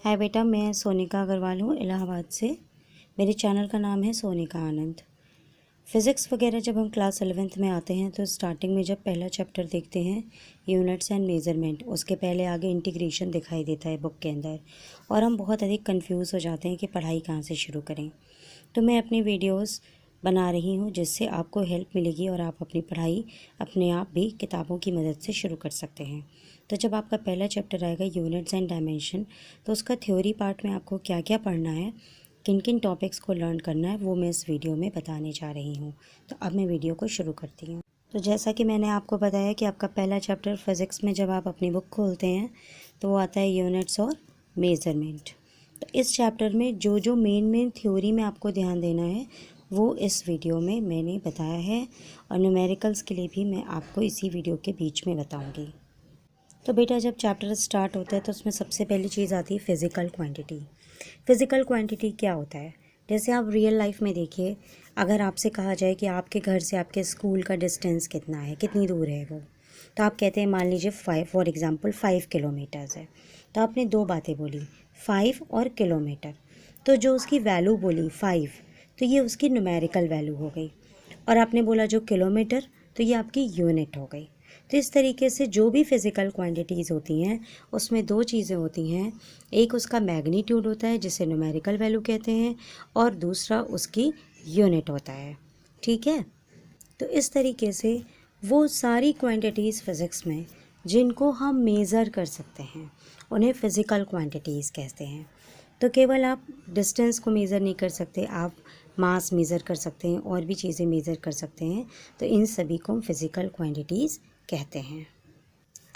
हाय बेटा, मैं सोनिका अग्रवाल हूँ इलाहाबाद से। मेरे चैनल का नाम है सोनिका आनंद। फ़िज़िक्स वगैरह जब हम क्लास 11th में आते हैं तो स्टार्टिंग में जब पहला चैप्टर देखते हैं यूनिट्स एंड मेज़रमेंट, उसके पहले आगे इंटीग्रेशन दिखाई देता है बुक के अंदर और हम बहुत अधिक कंफ्यूज हो जाते हैं कि पढ़ाई कहाँ से शुरू करें। तो मैं अपनी वीडियोस बना रही हूँ जिससे आपको हेल्प मिलेगी और आप अपनी पढ़ाई अपने आप भी किताबों की मदद से शुरू कर सकते हैं। तो जब आपका पहला चैप्टर आएगा यूनिट्स एंड डायमेंशन, तो उसका थ्योरी पार्ट में आपको क्या क्या पढ़ना है, किन किन टॉपिक्स को लर्न करना है, वो मैं इस वीडियो में बताने जा रही हूँ। तो अब मैं वीडियो को शुरू करती हूँ। तो जैसा कि मैंने आपको बताया कि आपका पहला चैप्टर फिज़िक्स में जब आप अपनी बुक खोलते हैं तो वो आता है यूनिट्स और मेज़रमेंट। तो इस चैप्टर में जो मेन थ्योरी में आपको ध्यान देना है वो इस वीडियो में मैंने बताया है और न्यूमेरिकल्स के लिए भी मैं आपको इसी वीडियो के बीच में बताऊंगी। तो बेटा, जब चैप्टर स्टार्ट होता है तो उसमें सबसे पहली चीज़ आती है फ़िज़िकल क्वांटिटी। फ़िज़िकल क्वांटिटी क्या होता है? जैसे आप रियल लाइफ में देखिए, अगर आपसे कहा जाए कि आपके घर से आपके स्कूल का डिस्टेंस कितना है, कितनी दूर है वो, तो आप कहते हैं मान लीजिए 5 फॉर एग्ज़ाम्पल 5 किलोमीटर्स है। तो आपने दो बातें बोली, 5 और किलोमीटर। तो जो उसकी वैल्यू बोली 5, तो ये उसकी न्यूमेरिकल वैल्यू हो गई, और आपने बोला जो किलोमीटर, तो ये आपकी यूनिट हो गई। तो इस तरीके से जो भी फिज़िकल क्वांटिटीज़ होती हैं उसमें दो चीज़ें होती हैं, एक उसका मैग्नीट्यूड होता है जिसे न्यूमेरिकल वैल्यू कहते हैं, और दूसरा उसकी यूनिट होता है। ठीक है, तो इस तरीके से वो सारी क्वांटिटीज़ फ़िज़िक्स में जिनको हम मेज़र कर सकते हैं उन्हें फ़िज़िकल क्वांटिटीज़ कहते हैं। तो केवल आप डिस्टेंस को मेज़र नहीं कर सकते, आप मास मेज़र कर सकते हैं और भी चीज़ें मेज़र कर सकते हैं। तो इन सभी को हम फ़िज़िकल क्वांटिटीज़ कहते हैं।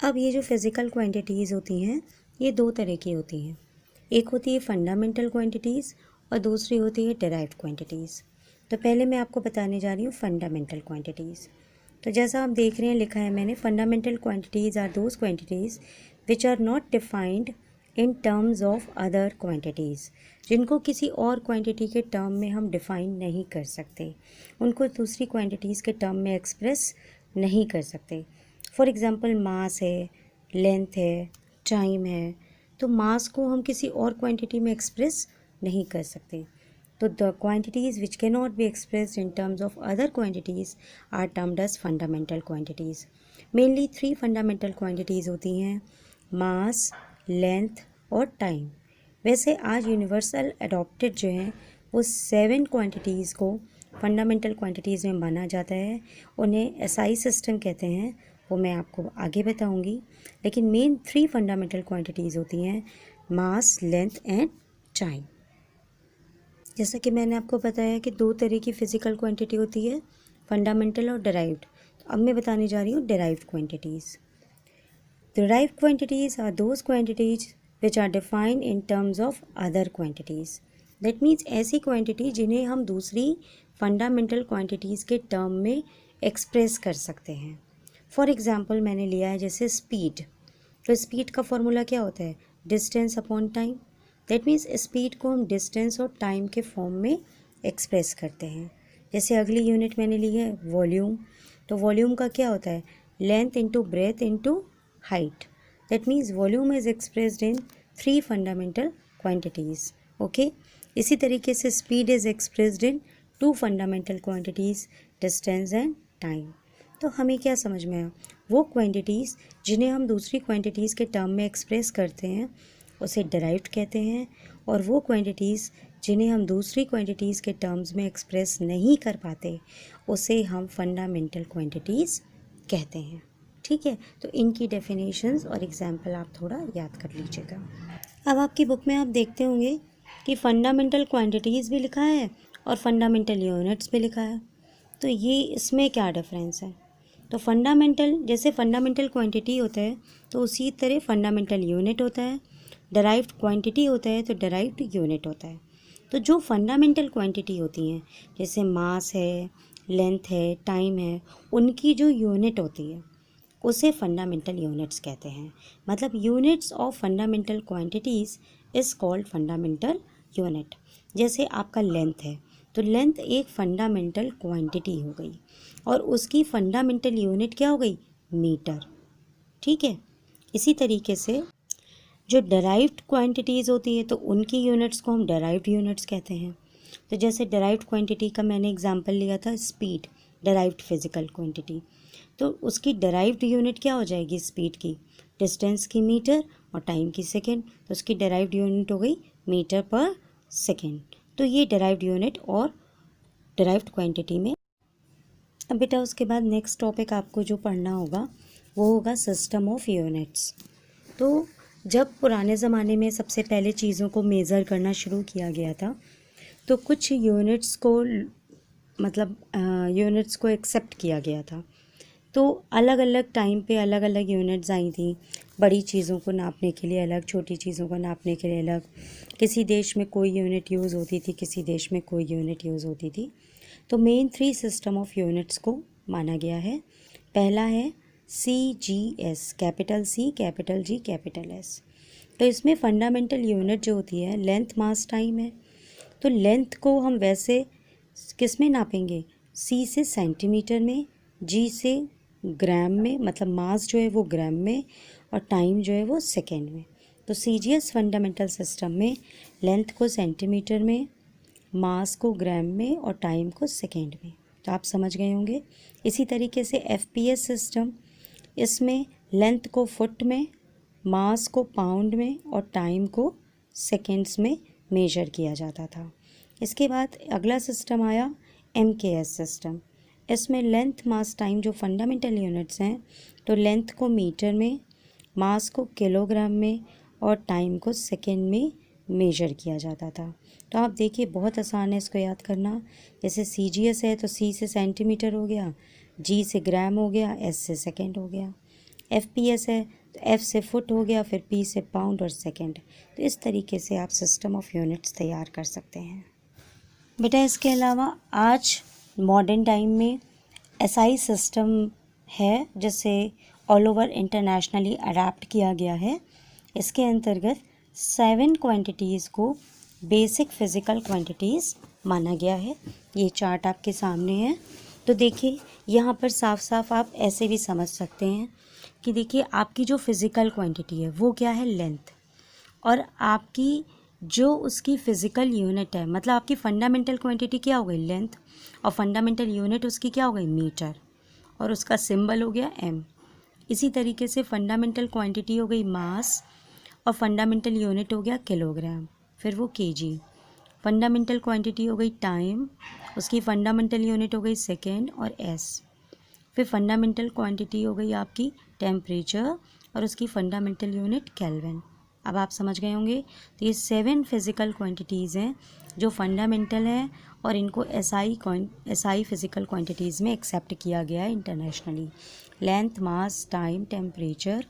अब ये जो फ़िज़िकल क्वांटिटीज़ होती हैं ये दो तरह की होती हैं। एक होती है फंडामेंटल क्वांटिटीज़ और दूसरी होती है डिराइव्ड क्वांटिटीज़। तो पहले मैं आपको बताने जा रही हूँ फंडामेंटल क्वांटिटीज़। तो जैसा आप देख रहे हैं लिखा है मैंने, fundamental quantities are those quantities which are not defined in terms of other quantities. जिनको किसी और क्वांटिटी के टर्म में हम डिफ़ाइन नहीं कर सकते, उनको दूसरी क्वांटिटीज़ के टर्म में एक्सप्रेस नहीं कर सकते। फॉर एग्ज़ाम्पल मास है, लेंथ है, टाइम है। तो मास को हम किसी और क्वांटिटी में एक्सप्रेस नहीं कर सकते। तो the quantities which can not be expressed in terms of other quantities are termed as fundamental quantities. Mainly 3 fundamental quantities होती हैं, मास, लेंथ और टाइम। वैसे आज यूनिवर्सल अडॉप्टेड जो हैं वो 7 क्वांटिटीज़ को फंडामेंटल क्वांटिटीज़ में माना जाता है। उन्हें एसआई सिस्टम कहते हैं, वो मैं आपको आगे बताऊंगी। लेकिन मेन 3 फंडामेंटल क्वांटिटीज़ होती हैं, मास, लेंथ एंड टाइम। जैसा कि मैंने आपको बताया कि दो तरह की फ़िज़िकल क्वांटिटी होती है, फंडामेंटल और डिराइव्ड। तो अब मैं बताने जा रही हूँ derived quantities. Derived quantities are those quantities which are defined in terms of other quantities. That means ऐसी क्वांटिटी जिन्हें हम दूसरी फंडामेंटल क्वांटिटीज़ के टर्म में एक्सप्रेस कर सकते हैं। फॉर एग्ज़ाम्पल मैंने लिया है जैसे स्पीड। तो स्पीड का फॉर्मूला क्या होता है? Distance upon time. That means speed को हम डिस्टेंस और टाइम के फॉर्म में एक्सप्रेस करते हैं। जैसे अगली यूनिट मैंने ली है वॉल्यूम। तो वॉल्यूम का क्या होता है? Length into breadth into height. That means volume is expressed in 3 fundamental quantities. Okay, इसी तरीके से speed is expressed in 2 fundamental quantities, distance and time. तो हमें क्या समझ में आया? वो क्वांटिटीज़ जिन्हें हम दूसरी क्वांटिटीज़ के टर्म में एक्सप्रेस करते हैं उसे डिराइव्ड कहते हैं, और वो क्वांटिटीज़ जिन्हें हम दूसरी क्वांटिटीज़ के टर्म्स में एक्सप्रेस नहीं कर पाते उसे हम फंडामेंटल क्वांटिटीज़ कहते हैं। ठीक है, तो इनकी डेफिनेशंस और एग्जाम्पल आप थोड़ा याद कर लीजिएगा। अब आपकी बुक में आप देखते होंगे कि फंडामेंटल क्वांटिटीज़ भी लिखा है और फंडामेंटल यूनिट्स भी लिखा है। तो ये इसमें क्या डिफरेंस है? तो फंडामेंटल, जैसे फंडामेंटल क्वांटिटी होता है तो उसी तरह फंडामेंटल यूनिट होता है। डिराइव्ड क्वांटिटी होता है तो डिराइव्ड यूनिट होता है। तो जो फंडामेंटल क्वांटिटी होती हैं जैसे मास है, लेंथ है, टाइम है, उनकी जो यूनिट होती है उसे फंडामेंटल यूनिट्स कहते हैं। मतलब units of fundamental quantities is called fundamental unit. जैसे आपका लेंथ है तो लेंथ एक फंडामेंटल क्वांटिटी हो गई और उसकी फंडामेंटल यूनिट क्या हो गई? मीटर। ठीक है, इसी तरीके से जो डेराइव्ड क्वांटिटीज़ होती है तो उनकी यूनिट्स को हम डेराइव्ड यूनिट्स कहते हैं। तो जैसे डेराइव्ड क्वांटिटी का मैंने एग्जांपल लिया था स्पीड, डेराइव्ड फिजिकल क्वांटिटी, तो उसकी डेराइव्ड यूनिट क्या हो जाएगी स्पीड की, डिस्टेंस की मीटर और टाइम की सेकेंड, तो उसकी डेराइव्ड यूनिट हो गई मीटर पर सेकेंड। तो ये डेराइव्ड यूनिट और डेराइव्ड क्वांटिटी में। अब बेटा उसके बाद नेक्स्ट टॉपिक आपको जो पढ़ना होगा वो होगा सिस्टम ऑफ यूनिट्स। तो जब पुराने ज़माने में सबसे पहले चीज़ों को मेज़र करना शुरू किया गया था तो कुछ यूनिट्स को मतलब यूनिट्स को एक्सेप्ट किया गया था। तो अलग अलग टाइम पे अलग अलग यूनिट्स आई थी, बड़ी चीज़ों को नापने के लिए अलग, छोटी चीज़ों को नापने के लिए अलग। किसी देश में कोई यूनिट यूज़ होती थी, किसी देश में कोई यूनिट यूज़ होती थी। तो मेन 3 सिस्टम ऑफ यूनिट्स को माना गया है। पहला है CGS, capital C, capital G, capital S। तो इसमें फंडामेंटल यूनिट जो होती है लेंथ मास टाइम है। तो लेंथ को हम वैसे किस में नापेंगे, C से सेंटीमीटर में, G से ग्राम में, मतलब मास जो है वो ग्राम में और टाइम जो है वो सेकेंड में। तो CGS फंडामेंटल सिस्टम में लेंथ को सेंटीमीटर में, मास को ग्राम में और टाइम को सेकेंड में। तो आप समझ गए होंगे। इसी तरीके से FPS सिस्टम, इसमें लेंथ को फुट में, मास को पाउंड में और टाइम को सेकेंड्स में मेजर किया जाता था। इसके बाद अगला सिस्टम आया MKS सिस्टम। इसमें लेंथ मास टाइम जो फंडामेंटल यूनिट्स हैं, तो लेंथ को मीटर में, मास को किलोग्राम में और टाइम को सेकेंड में मेजर किया जाता था। तो आप देखिए बहुत आसान है इसको याद करना। जैसे CGS है तो C से सेंटीमीटर हो गया, G से ग्राम हो गया, S से सेकेंड हो गया। FPS है तो F से फुट हो गया, फिर P से पाउंड और सेकेंड। तो इस तरीके से आप सिस्टम ऑफ यूनिट्स तैयार कर सकते हैं। बेटा इसके अलावा आज मॉडर्न टाइम में SI सिस्टम है जिसे ऑल ओवर इंटरनेशनली अडैप्ट किया गया है। इसके अंतर्गत 7 क्वांटिटीज़ को बेसिक फिज़िकल क्वांटिटीज़ माना गया है। ये चार्ट आपके सामने है। तो देखिए यहाँ पर साफ साफ आप ऐसे भी समझ सकते हैं कि देखिए आपकी जो फिज़िकल क्वांटिटी है वो क्या है, लेंथ, और आपकी जो उसकी फ़िज़िकल यूनिट है, मतलब आपकी फंडामेंटल क्वांटिटी क्या हो गई, लेंथ, और फंडामेंटल यूनिट उसकी क्या हो गई, मीटर, और उसका सिंबल हो गया M। इसी तरीके से फंडामेंटल क्वांटिटी हो गई मास और फंडामेंटल यूनिट हो गया किलोग्राम, फिर वो kg। फंडामेंटल क्वांटिटी हो गई टाइम, उसकी फंडामेंटल यूनिट हो गई सेकेंड और S। फिर फंडामेंटल क्वांटिटी हो गई आपकी टेम्परेचर और उसकी फंडामेंटल यूनिट केल्विन। अब आप समझ गए होंगे। तो ये 7 फिज़िकल क्वांटिटीज़ हैं जो फंडामेंटल हैं और इनको SI फिज़िकल क्वांटिटीज़ में एक्सेप्ट किया गया है internationally. Length, mass, time, temperature,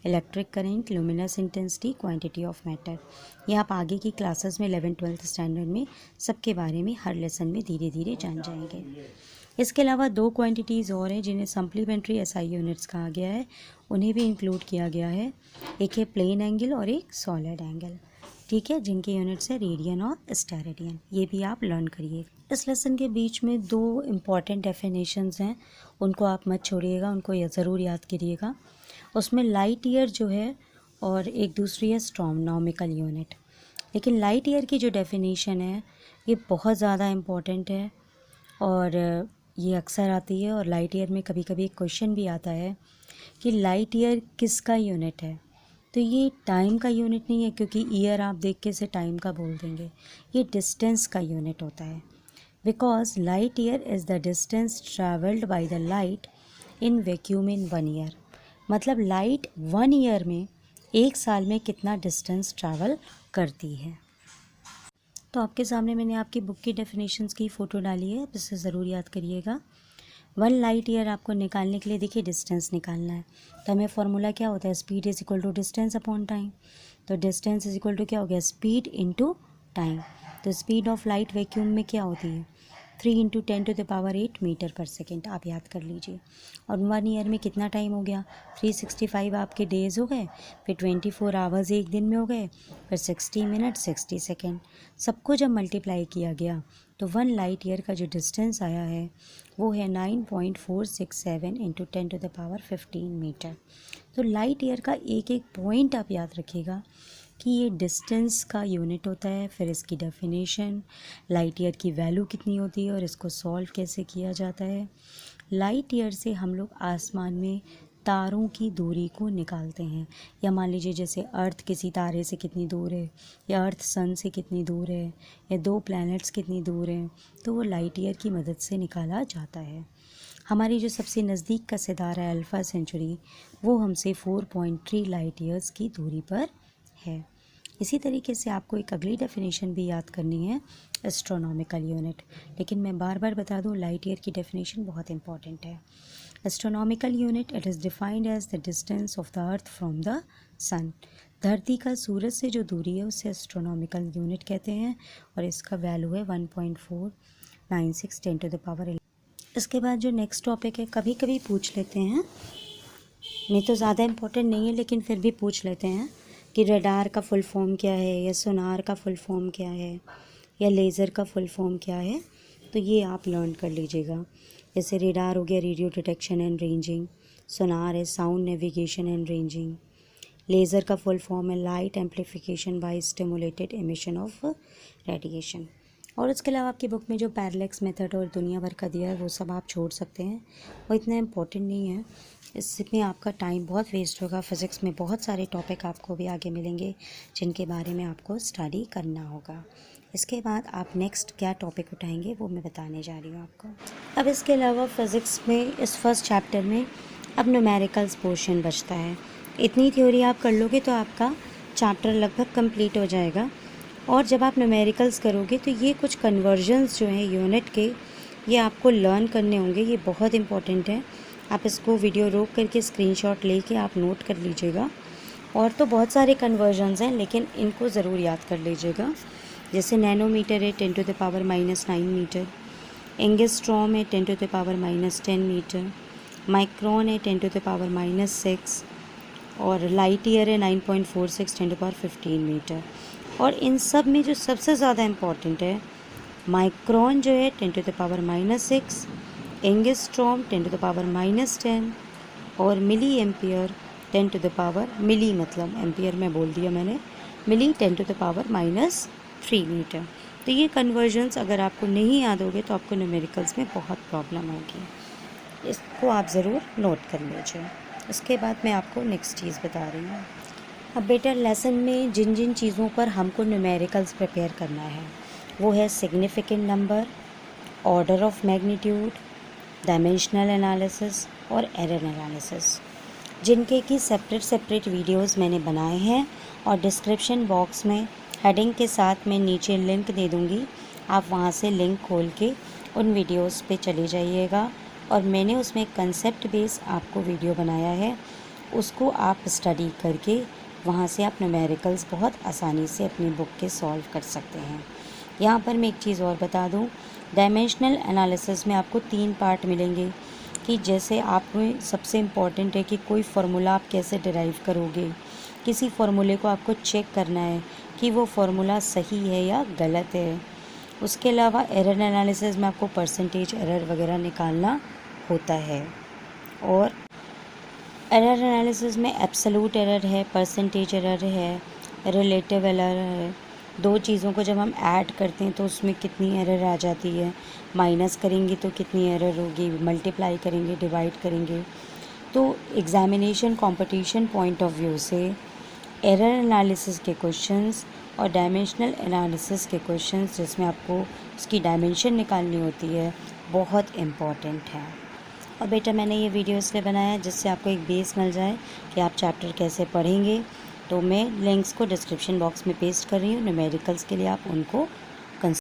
electric current, luminous intensity, quantity of matter. ये आप आगे की क्लासेस में 11th-12th स्टैंडर्ड में सबके बारे में हर लेसन में धीरे धीरे जान जाएंगे। इसके अलावा 2 क्वांटिटीज़ और हैं जिन्हें सप्लीमेंट्री SI यूनिट्स कहा गया है, उन्हें भी इंक्लूड किया गया है। एक है प्लेन एंगल और एक सॉलिड एंगल, ठीक है, जिनके यूनिट्स है रेडियन और स्टेरेडियन। ये भी आप लर्न करिए। इस लेसन के बीच में 2 इम्पॉर्टेंट डेफिनेशंस हैं, उनको आप मत छोड़िएगा, उनको ज़रूर याद करिएगा। उसमें लाइट ईयर जो है और एक दूसरी है एस्ट्रोनॉमिकल यूनिट। लेकिन लाइट ईयर की जो डेफिनेशन है ये बहुत ज़्यादा इम्पॉर्टेंट है और ये अक्सर आती है, और लाइट ईयर में कभी कभी एक क्वेश्चन भी आता है कि लाइट ईयर किसका यूनिट है। तो ये टाइम का यूनिट नहीं है, क्योंकि ईयर आप देख के से टाइम का बोल देंगे, ये डिस्टेंस का यूनिट होता है। Because light year is the distance travelled by the light in vacuum in 1 year. मतलब लाइट 1 ईयर में, 1 साल में कितना डिस्टेंस ट्रैवल करती है। तो आपके सामने मैंने आपकी बुक की डेफिनेशंस की फ़ोटो डाली है, आप इसे ज़रूर याद करिएगा। 1 लाइट ईयर आपको निकालने के लिए देखिए डिस्टेंस निकालना है, तो हमें फार्मूला क्या होता है, speed is equal to distance upon time. तो डिस्टेंस इज इक्वल टू क्या हो गया, स्पीड इनटू टाइम। तो स्पीड ऑफ लाइट वैक्यूम में क्या होती है, 3 × 10⁸ मीटर पर सेकेंड, आप याद कर लीजिए। और 1 ईयर में कितना टाइम हो गया, 365 आपके डेज़ हो गए, फिर 24 आवर्स एक दिन में हो गए, फिर 60 मिनट 60 सेकेंड। सबको जब मल्टीप्लाई किया गया तो 1 लाइट ईयर का जो डिस्टेंस आया है वो है 9.467 × 10⁻15 मीटर। तो लाइट ईयर का एक एक पॉइंट आप याद रखिएगा कि ये डिस्टेंस का यूनिट होता है। फिर इसकी डेफिनेशन, लाइट ईयर की वैल्यू कितनी होती है और इसको सॉल्व कैसे किया जाता है। लाइट ईयर से हम लोग आसमान में तारों की दूरी को निकालते हैं, या मान लीजिए जैसे अर्थ किसी तारे से कितनी दूर है, या अर्थ सन से कितनी दूर है, या 2 प्लैनेट्स कितनी दूर हैं, तो वो लाइट ईयर की मदद से निकाला जाता है। हमारी जो सबसे नज़दीक का सितारा है अल्फ़ा सेंचुरी, वो हमसे 4.3 लाइट ईयर्स की दूरी पर है। इसी तरीके से आपको एक अगली डेफिनेशन भी याद करनी है, एस्ट्रोनॉमिकल यूनिट। लेकिन मैं बार बार बता दूं, लाइट ईयर की डेफिनेशन बहुत इंपॉर्टेंट है। Astronomical unit, it is defined as the distance of the earth from the sun. धरती का सूरज से जो दूरी है उसे एस्ट्रोनॉमिकल यूनिट कहते हैं, और इसका वैल्यू है 1.496 10⁻11। इसके बाद जो नेक्स्ट टॉपिक है, कभी कभी पूछ लेते हैं, नहीं तो ज़्यादा इम्पोर्टेंट नहीं है लेकिन फिर भी पूछ लेते हैं कि रडार का फुल फॉर्म क्या है, या सोनार का फुल फॉर्म क्या है, या लेज़र का फुल फॉर्म क्या है। तो ये आप लर्न कर लीजिएगा। जैसे रेडार हो गया रेडियो डिटेक्शन एंड रेंजिंग, सोनार है sound navigation and ranging, laser का फुल फॉर्म है light amplification by stimulated emission of radiation. और इसके अलावा आपकी बुक में जो पैरेलैक्स मेथड और दुनिया भर का दिया है वो सब आप छोड़ सकते हैं, वो इतना इम्पोर्टेंट नहीं है। इसमें आपका टाइम बहुत वेस्ट होगा। फिज़िक्स में बहुत सारे टॉपिक आपको भी आगे मिलेंगे जिनके बारे में आपको स्टडी करना होगा। इसके बाद आप नेक्स्ट क्या टॉपिक उठाएंगे वो मैं बताने जा रही हूँ आपको। अब इसके अलावा फ़िज़िक्स में इस फर्स्ट चैप्टर में अब न्यूमेरिकल्स पोर्शन बचता है। इतनी थ्योरी आप कर लोगे तो आपका चैप्टर लगभग कंप्लीट हो जाएगा। और जब आप न्यूमेरिकल्स करोगे तो ये कुछ कन्वर्जन्स जो हैं यूनिट के, ये आपको लर्न करने होंगे। ये बहुत इंपॉर्टेंट है। आप इसको वीडियो रोक करके स्क्रीनशॉट लेके आप नोट कर लीजिएगा। और तो बहुत सारे कन्वर्जन्स हैं लेकिन इनको ज़रूर याद कर लीजिएगा। जैसे नैनोमीटर है 10⁻⁻9 मीटर, एंगस्ट्रॉम है 10⁻⁻10 मीटर, माइक्रोन है 10⁻⁻6, और लाइट ईयर है 9.46 10⁻15 मीटर। और इन सब में जो सबसे ज़्यादा इम्पॉर्टेंट है, माइक्रोन जो है 10⁻⁻6, एंगस्ट्रॉम 10⁻⁻10, और मिली एम्पियर 10⁻, मिली मतलब एम्पियर में बोल दिया मैंने, मिली 10⁻⁻3 मीटर। तो ये कन्वर्जन्स अगर आपको नहीं याद होगे तो आपको न्यूमेरिकल्स में बहुत प्रॉब्लम होगी। इसको आप ज़रूर नोट कर लीजिए। इसके बाद मैं आपको नेक्स्ट चीज़ बता रही हूँ। अब बेटा लेसन में जिन जिन चीज़ों पर हमको न्यूमेरिकल्स प्रिपेयर करना है वो है significant number, order of magnitude, dimensional analysis और एरर एनालिसिस, जिनके की सेपरेट वीडियोस मैंने बनाए हैं। और डिस्क्रिप्शन बॉक्स में हेडिंग के साथ मैं नीचे लिंक दे दूँगी, आप वहाँ से लिंक खोल के उन वीडियोस पे चले जाइएगा। और मैंने उसमें कंसेप्ट बेस आपको वीडियो बनाया है, उसको आप स्टडी करके वहाँ से आप न्यूमेरिकल्स बहुत आसानी से अपनी बुक के सॉल्व कर सकते हैं। यहाँ पर मैं एक चीज़ और बता दूँ, डायमेंशनल एनालिसिस में आपको 3 पार्ट मिलेंगे। कि जैसे आप में सबसे इम्पॉर्टेंट है कि कोई फार्मूला आप कैसे डिराइव करोगे, किसी फार्मूले को आपको चेक करना है कि वो फार्मूला सही है या गलत है। उसके अलावा एरर एनालिसिस में आपको परसेंटेज एरर वगैरह निकालना होता है। और एरर एनालिसिस में एब्सोल्यूट एरर है, परसेंटेज एरर है, रिलेटिव एरर है। 2 चीज़ों को जब हम ऐड करते हैं तो उसमें कितनी एरर आ जाती है, माइनस करेंगे तो कितनी एरर होगी, मल्टीप्लाई करेंगे, डिवाइड करेंगे। तो examination competition point of view से एरर एनालिसिस के क्वेश्चंस और डायमेंशनल एनालिसिस के क्वेश्चंस, जिसमें आपको उसकी डायमेंशन निकालनी होती है, बहुत इम्पॉर्टेंट है। और बेटा मैंने ये वीडियो इसलिए बनाया जिससे आपको एक बेस मिल जाए कि आप चैप्टर कैसे पढ़ेंगे। तो मैं लिंक्स को डिस्क्रिप्शन बॉक्स में पेस्ट कर रही हूँ, न्यूमेरिकल्स के लिए आप उनको